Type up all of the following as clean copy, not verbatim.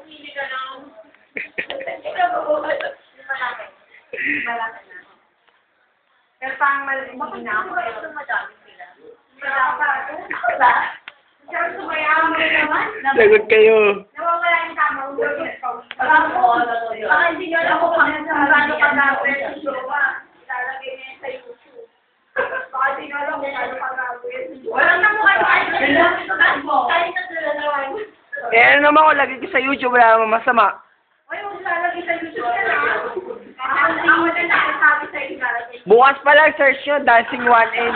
Pumili ka lang. Malaki. Malaki na. Pero parang malaki na ako. Ito madami sila. Pero sumayaw mo naman. Lagot kayo. Nawawala yung tama. Baka hindi nyo alam kung paano pag-gawin sa jowa. Ilalagay niya sa YouTube. Baka hindi nyo alam kung paano pag-gawin. Walang na mo kayo. Kahit na sila naman. Eh, ano naman kung lagi ko sa YouTube, wala naman masama. Ay, huwag lalagay sa YouTube ka na. Ako na nakasabi sa ilalagay. Bukas pa lang, search nyo, Dancing 1N.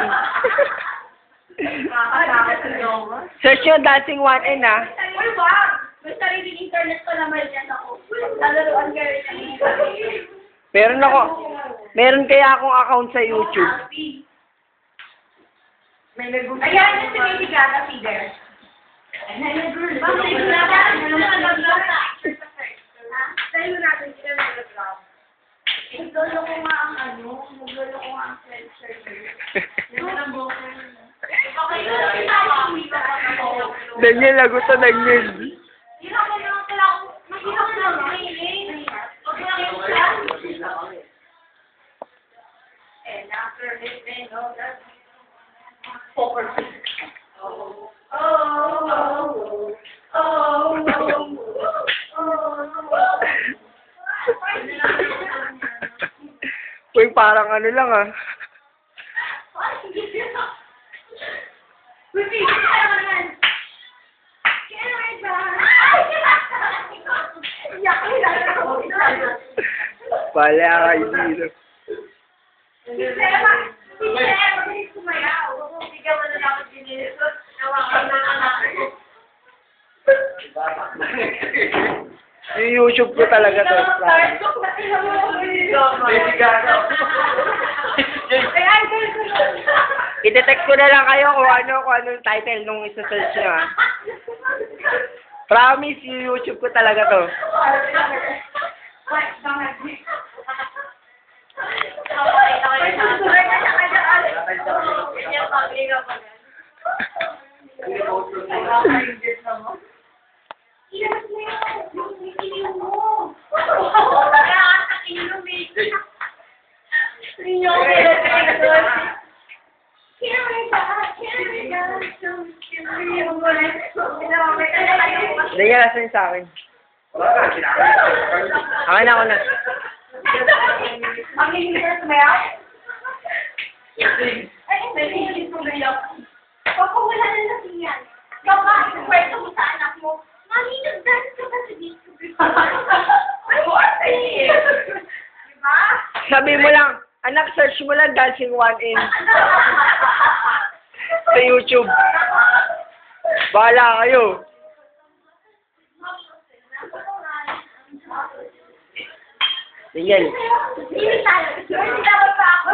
Search nyo, Dancing 1N, ha? Uy, wag! May sariling internet ko naman yan ako. Lalaruan ka rin Meron kaya akong account sa YouTube. Ayan, yung si Lady Gaga figure. Tayo natin sila nag-vlog. Naglolo ko nga ang naglolo ko nga ang sweatshirt. Daniel, lagot na Daniel. Hirap mo naman sila ako. Mahirap na mag-mailing. Huwag mo lang yung plan. And after this, they know that poker face. Oh. Uy, parang ano lang, ah. Pala kayo dito. Yung YouTube ko talaga to. I-detect ko na lang kayo kung ano yung title nung isa-search nyo, ha. Promise, yung YouTube ko talaga to. Hindi niya lasan sa akin. Akin ako na. Ang hinihirap mo yan? Ay, may hinihirap mo yan. Papa, wala na lang yan. Papa, ikwento mo sa anak mo. Mami, nag-dance ka ba sa disco? Ay, what? Diba? Sabi mo lang, anak, search mo lang Dancing 1N sa YouTube. Bahala kayo. Tingnan. Hindi tayo. Hindi dapat pa ako.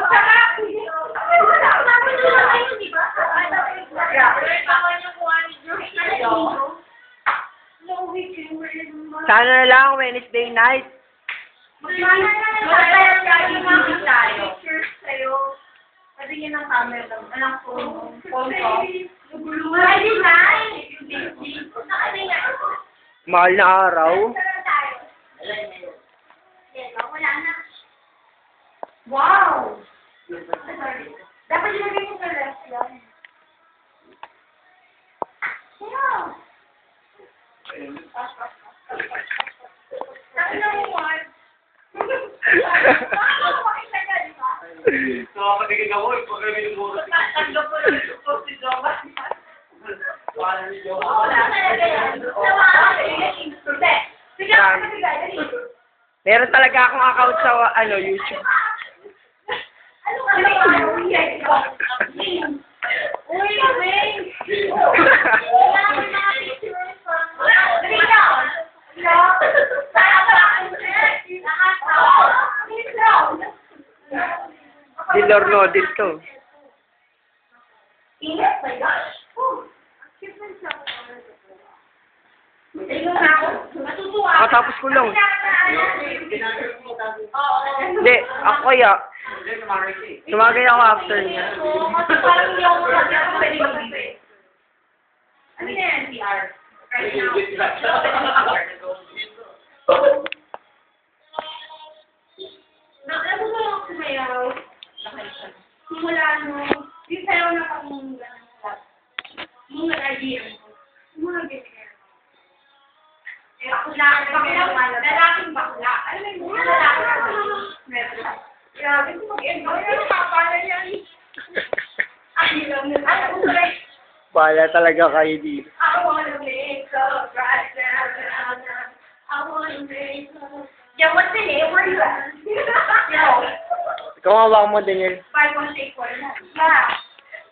Sana na lang Wednesday night. Pictures sa'yo. Sabi niya ng camera. Alang phone ko. Ay, Mahal na araw. wala na. Wow! Dapat ilagay mo sa left yan. Yeah. Sabi na mo, Mark. Makakapakita ka, di ba? Nakakatigil ako, ipagkabili mo kasi. Tatlo po si Jova. Wala ni Jowa. Wala talaga yan. Sige, kasi dali. Meron talaga akong account sa YouTube. Ano ka ba? Uy, wait! Kailangan mga pictures from... Dali ka! Dilorno dito. Ingat, my gosh! Ayun na ako. Matutuwa. Nakatapos ko lang. Hindi, ako kaya. Sumagay ako after niya. Parang hindi ako pwede mag-ibig. Ano yan, PR? Right now. Mula yung sayo na pangmunga ng lahat. Mga idea mo. Mga ganyan. Eh, bakla, lalaking bakla. Alam mo, mga lalaking. Grabe, kung mag-enjoy, nakapala yan. Ay, alam mo, alam mo, Bahala talaga kayo dito. I wanna make up right now. I wanna make up. Yeah, what's the name? Where you at? Yo. Ikaw nga baka mo, Daniel. 5184 na. Yeah.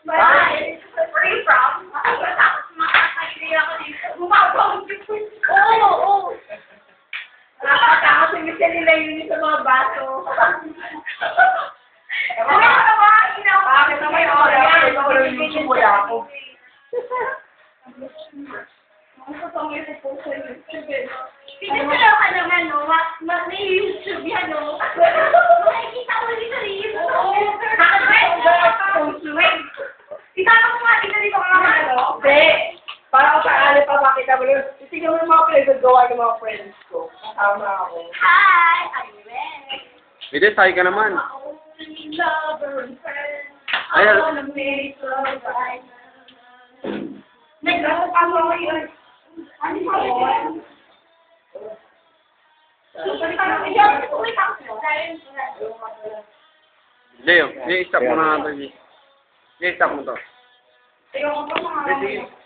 But, where are you from? Makakakili ako dito. Bumabang dito. Oo, oo. Nakakatakot sa misa nila yun sa mga baso. Ano ka ba? Bakit naman yung oras? Wala ako. Pinasalaw ka naman, no? May YouTube yan, no? Makikita ko dito sa YouTube. Isama ko nga dito dito ka naman, no? Hindi. Para ako sa alip pa makita mo yun. Titignan mo yung mga pinagagawa ng mga friends ko. Kasama ako. Hi! I'm Ren. Bide, sabi ka naman. Only lover and friend. Ay, I wanna make love right now. Nag-ano ako yun? Ano ba yun? Leo, stop mo na nga to. Stop mo to. Ayoko pa mga Sige.